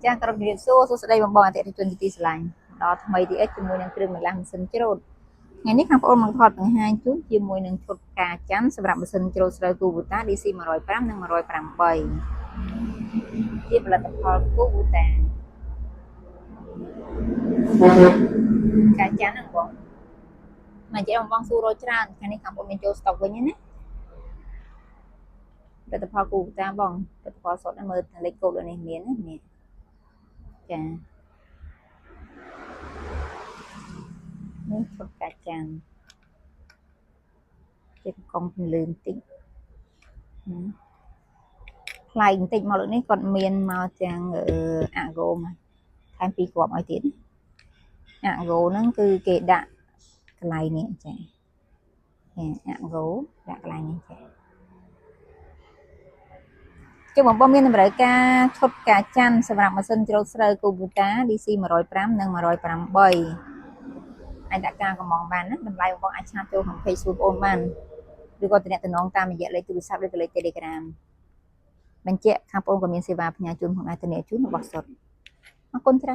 ចាក្រុមជំរាបសួរសួស្តីបងប្អូនអតិថិជនទីស្រឡាញ់ដល់ថ្មីទីអិចជាមួយនឹងគ្រឿងបន្លាស់ម៉ាស៊ីនច្រូតថ្ងៃនេះខាងបងប្អូនមកថតបង្ហាញជូនជាមួយនឹងឈុតការច័ន្ទសម្រាប់ម៉ាស៊ីនច្រូតស្រូវ Kubota DC 105និង108ជាផលិតផល Kubota ការច័ន្ទហ្នឹងបងមកជិះបងសួររកច្រើនថ្ងៃនេះខាងបងមានចូលស្តុកវិញណាផលិតផល Kubota បងផលិតផលសុទ្ធមើលលេខកូដនេះមានណានេះចានេះឈុតការច័ន្ទជាកងពន្លឺបន្តិចថ្លៃបន្តិចមកលើនេះគាត់មានមកទាំងអាហ្គោមកថែម2គ្រាប់ឲ្យទៀតអាហ្គោហ្នឹងគឺគេដាក់កន្លែងនេះចាអាហ្គោដាក់កន្លែងនេះចាជបងប្អូនមានតម្រូវការឈុតការច័ន្ទសម្រាប់ម៉ាស៊ីនច្រូតស្រូវ Kubota DC 105និង108អាចដាក់ការកម្មងបានណាតម្លៃបងប្អូនអាចឆាតចូលក្នុង page សួរបងប្អូនបានឬក៏ទំនាក់ទំនងតាមរយៈលេខទូរស័ព្ទឬក៏លេខ Telegram បញ្ជាក់ខាងបងប្អូនក៏មានសេវាផ្ញើជូនផងដែរទំនាក់ជូនរបស់សុទ្ធអរគុណច្រើន